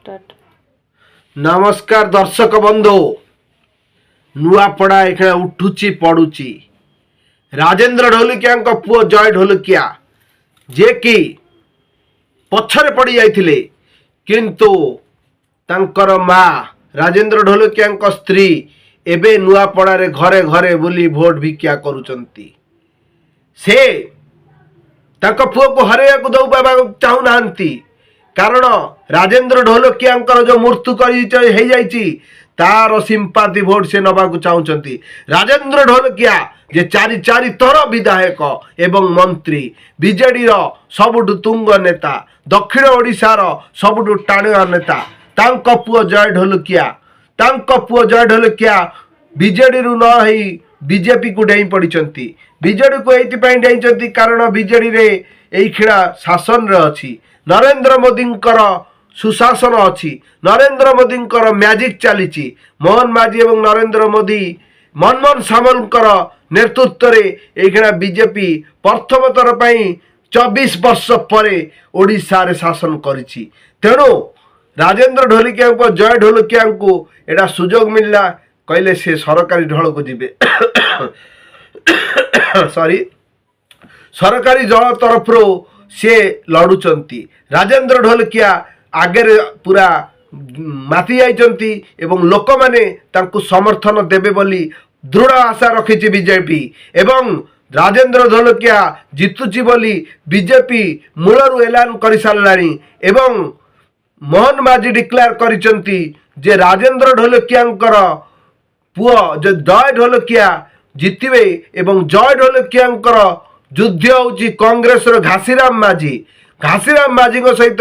Start. नमस्कार दर्शक बंधु नुआपड़ा एखे उठुची पड़ुची राजेंद्र ढोलकिया पुओ जय ढोलकिया जे कि पछरे पड़ जाइथिले किंतु तांकर माँ राजेंद्र ढोलकिया स्त्री एबे नुआपड़ारे घरे घरे बुली भोट भिक्षा करुचंती। से तांको पुओ को हरेया को दौ पाबा चाहू नाहंती कारण राजेंद्र ढोलकिया जो मृत्यु कर तार सिंपाती भोट से नबाकू चाहूंती। राजेंद्र ढोलकिया जे चारि चारि थर विधायक एवं मंत्री बीजेडी सबुठु तुंग नेता दक्षिण ओडिशार सबुठु टाणुआ नेता तांको पुओ जय ढोलकिया बीजेडी रु न होई बीजेपी को डेई पड़िचंती। बीजेडी को एइथिपाई डेइचंती कारण बीजेडी रे एई खिड़ा शासन रे अछि नरेंद्र मोदींकर सुशासन अच्छी नरेंद्र मोदींकर मैजिक चली मोहन माझी एवं नरेंद्र मोदी मनमोहन सामलकर नेतृत्व में बीजेपी प्रथम थर पर 24 वर्ष पर ओडिशा रे शासन करिछि। तेणु राजेंद्र ढोलकिया को जय ढोलकिया को एटा सुजोग मिलला कहले से सरकारी ढोल को जीवे सॉरी सरकारी दल तरफ से लड़ुचंती। राजेंद्र ढोलकिया आगे पूरा माति जाइचंती एवं लोक माने तांकु समर्थन देबे बोली दृढ़ आशा रखिछि बीजेपी एवं राजेंद्र ढोलकिया जितुची बोली बीजेपी मूलरू ऐलान कर साराणी एवं मोहन माझी डिक्लेयर करिचंती जे राजेंद्र ढोलकियांकर पुओ जो जय ढोलकिया जितिबे एवं जय ढोलकियांकर युद्ध होउची कांग्रेस रो घासीराम माझी सहित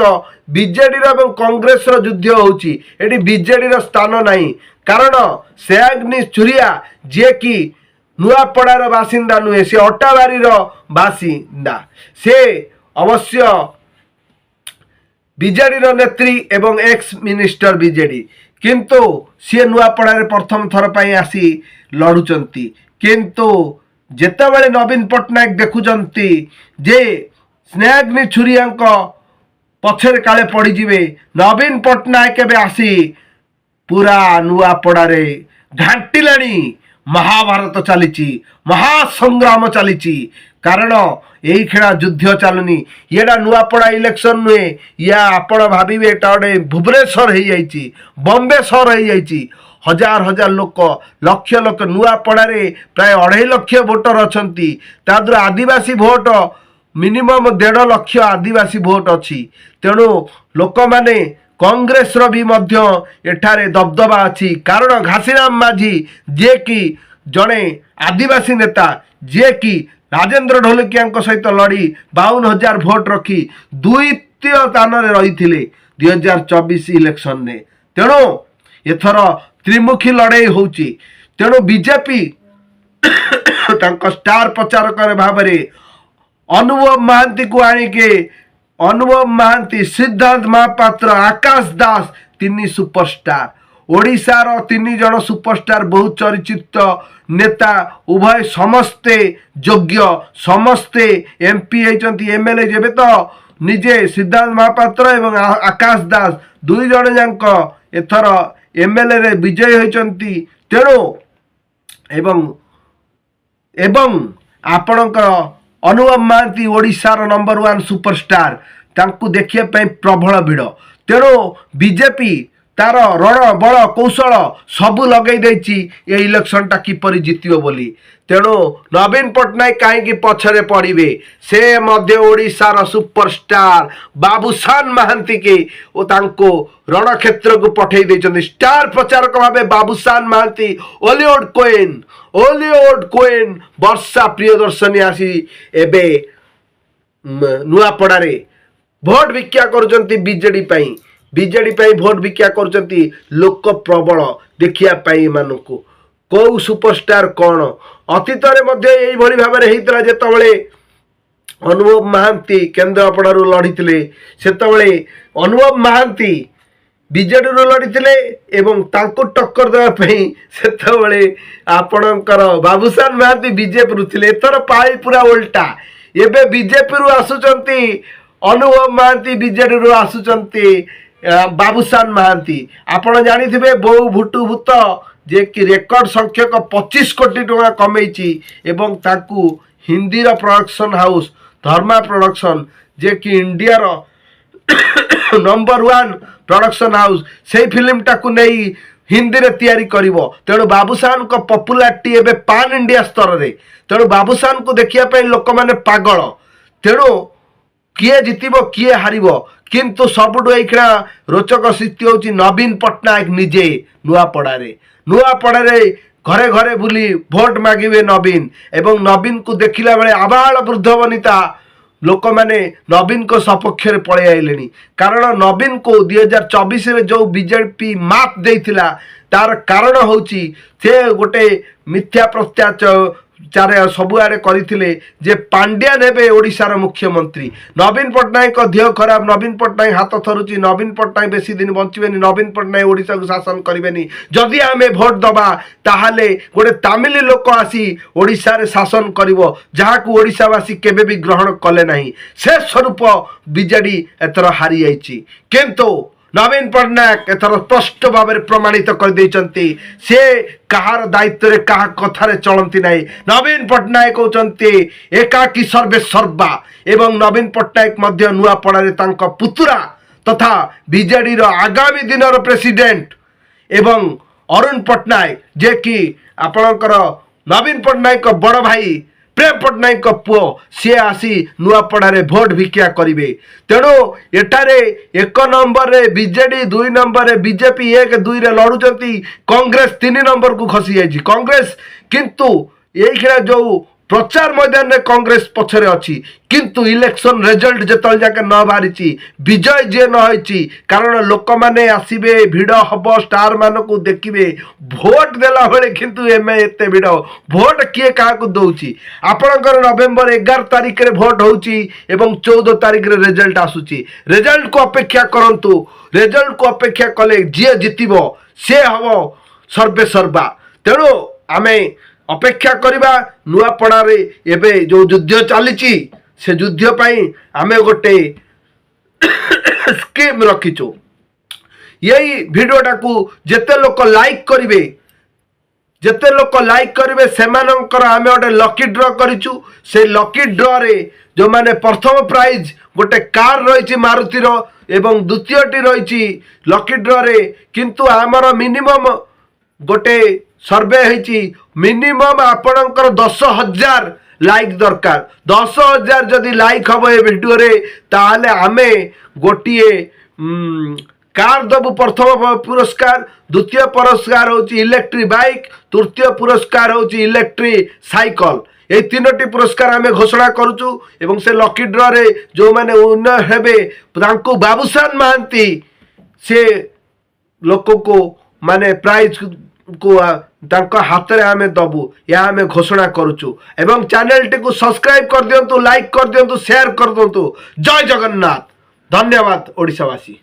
बीजेडी एवं कांग्रेस रो युद्ध होउची। एटी बीजेडी स्थान नहीं कारण सेयाग्नि चुरिया जे कि नुआपड़ार बासिंदा नुहे से अटाबारी बासिंदा से अवश्य बीजेडी नेत्री एवं एक्स मिनिस्टर बीजेडी किंतु सी नुआपड़ारे प्रथम थर पर आसी लड़ुचंती। किंतु जेतेबेले नवीन पट्टनायक देखुचंती जे स्नेहाग्नि छुरिया पछरे काले पड़ीजिवे नवीन पट्टनायक एबे आसी पूरा नुआपड़ारे घांटिलाणी महाभारत चली महासंग्राम चली कारण यही खेला युद्ध चलुनी येडा नुआपड़ा इलेक्शन नुहे या आपण भावे गोटे भुवनेश्वर हो जाइए बॉम्बे सहर हो जाइए हजार हजार लोक लक्ष लक्ष नुआपड़ारे प्राय 2.5 लाख भोटर अच्छा तादर आदिवासी भोट मिनिमम 1.5 लाख आदिवासी भोट अच्छी। तेणु लोक माने कांग्रेस भी मध्य एठारे दबदबा अच्छी कारण घासीराम माझी जे कि जड़े आदिवासी नेता जे कि राजेंद्र ढोलकिया सहित लड़ी 52,000 भोट रखी द्वितीय स्थान में रही 2024 इलेक्शन ने। तेणु एथर त्रिमुखी लड़ाई होची। तेणु बीजेपी स्टार प्रचारक भाव में अनुभव महांती को आणिके अनुभव महांती सिद्धांत महापात्र आकाश दास 3 सुपरस्टार ओडिशार 3 जन सुपरस्टार बहुत चर्चित नेता उभय समस्ते योग्य समस्ते एमपी होती एमएलए जेबे तो निजे सिद्धांत महापात्र एवं आकाश दास 2 जन जांक एथर एमएलए रे विजय होती। तेणु एवं आपणकर अनुभव महांती ओडिशार नंबर 1 सुपरस्टार तांकु देखिए प्रबल भिड़। तेणु बीजेपी तार रण बल कौशल सबू लगे ये इलेक्शन टा किपरि जितियो बोली। तेणु नवीन पट्टनायक कहीं पछरे पड़े से मध्य ओडिशार सुपरस्टार बाबूसान महांती के रण क्षेत्र को पठे देछन्ति स्टार प्रचारक भावे बाबूसान महांती ओलिउड क्वीन वर्षा प्रियदर्शनी आसी एबे नुआपड़ारे भोट भिक्षा करुचंती बीजेडी भोट भिक्षा करुचंती लोक प्रबल देखिया पाई मानकु कौ सुपरस्टार कौन अतीत में भाव में होता जिते अनुभव महांती केन्द्रापड़ारू लड़ी से अनुभव महांती बीजेडी लड़ी एवं तांको टक्कर देवाई से आपणकर बाबूसान महांती बीजेपी रू थे। एथर पाई पूरा उल्टा एबे बीजेपी रू आसुचंती अनुभव महांती बीजेडी रू आसुचंती बाबूसान महांती आपण जानिथिबे बहु भुटु भूत जे कि रेकर्ड संख्यक 25 कोटी टका कमेची एवं ताकू हिंदी रो प्रोडक्शन हाउस धर्मा प्रोडक्शन जे कि इंडिया रो नंबर 1 प्रोडक्शन हाउस से फिल्म टाकू नहीं हिंदी रे तैयारी करिवो तेणु बाबूसान को पॉपुलैरिटी एबे पान इंडिया स्तर रे तेणु बाबूसान को देखिया पे लोक माने पागल तेणु किए जितिबो किए हारिबो किंतु सबुठु एखिना रोचक स्थिति होची नवीन पट्टनायक निजे नुआपड़ारे घरे घरे बुली भोट मागिबे नवीन एवं नवीन को देखिला बेले आबाल वृद्ध वनिता लोक माने नवीन को सपक्ष रे पळे आइलेनी कारण नवीन को 2024 रे जो बीजेपी मात देइथिला तार कारण होची से गोटे मिथ्या प्रत्याचार सबुआड़े करथिले जे पांड्यान हेबे ओडिशार मुख्यमंत्री नवीन पट्टनायक देह खराब नवीन पट्टनायक हाथ थरुची नवीन पट्टनायक बेसी दिन बंचबेनी नवीन पट्टनायक ओडिशा को शासन करिवेनी जदि आमे भोट दबा ताहाले गोटे तमिल लोक आसी ओडिशा रे शासन करिवो जहाकू ओडिशावासी केबे भी ग्रहण कले नाही से स्वरूप बीजेडी एतर हारी जाइछि किंतु नवीन पट्टनायक एथर स्पष्ट भाव में प्रमाणित कर देइचंती से कहार दायित्व रे कहा कथारे चलती नहीं नवीन पट्टनायक होचंती एकाकी सर्वे सर्वा एवं नवीन पट्टनायक मध्य नुआपड़ारे तांका पुतुरा तथा बीजेडी रो आगामी दिन रो प्रेसिडेंट एवं अरुण पट्टनायक जे कि आपणकर नवीन पट्टनायक बड़ भाई प्रेम पट्टनायक पुओ सी आसी नुआपड़ारे भोट भिक्षा करिवे तेणु एठारे 1 नंबर रे बीजेडी 2 नंबर रे बीजेपी 1 2 रे लड़ुचंती कांग्रेस 3 नंबर को खसी जाइछि कांग्रेस किंतु एखिना जो प्रचार मैदान में कांग्रेस पछरे अच्छी किंतु इलेक्शन रिजल्ट जेतल जाके न बाहरी विजय जे न होइछि कारण लोक माने आसीबे भिड़ हब स्टार मान को देखिबे भोट देला बेले किंतु एमे एते भिड़ भोट किए काहा को दउछि आपनकर नवेम्बर 11 तारिख रे भोट होउछि एवं 14 तारिख रे रिजल्ट आसुछि रिजल्ट को अपेक्षा करंतु रिजल्ट को अपेक्षा कले जे जितिबो से हबो सर्वे सर्वा तेणु आमे अपेक्षा करिबा नुआपड़ारे एबे जो युद्ध चलीची से युद्ध पाई आमे गोटे स्कीम रखीचु यही वीडियोटा को जेते लोक लाइक करिवे जेते लोक लाइक करिवे सेमानंकर आमे गोटे लकी ड्र करिचु से लकी ड्र रे जो माने प्रथम प्राइज गोटे कार रहिछि मारुति रो एवं द्वितीयटी रहिछि लकी ड्र रे किंतु आमर मिनिमम गोटे सर्वे होइछि मिनिमम आपणकर 10,000 लाइक दरकार 10,000 जदि लाइक हम ए वीडियो रे ताहले आमे गोटिए कार दबु प्रथम पुरस्कार द्वितीय पुरस्कार होची इलेक्ट्रिक बाइक तृतीय पुरस्कार होची इलेक्ट्रिक साइकल ए तीनोटी पुरस्कार आमे घोषणा करूचु एवं से लकी ड्र रे जो माने उन्नय हेबे तांको बाबूसान महांती से लोक को माने प्राइज को तांका हाथ रे आमे दबु या आमे घोषणा करूचु एवं चैनल टी को सब्सक्राइब कर दियंतु लाइक कर दियंतु शेयर कर दियंतु जय जगन्नाथ धन्यवाद ओडिशावासी।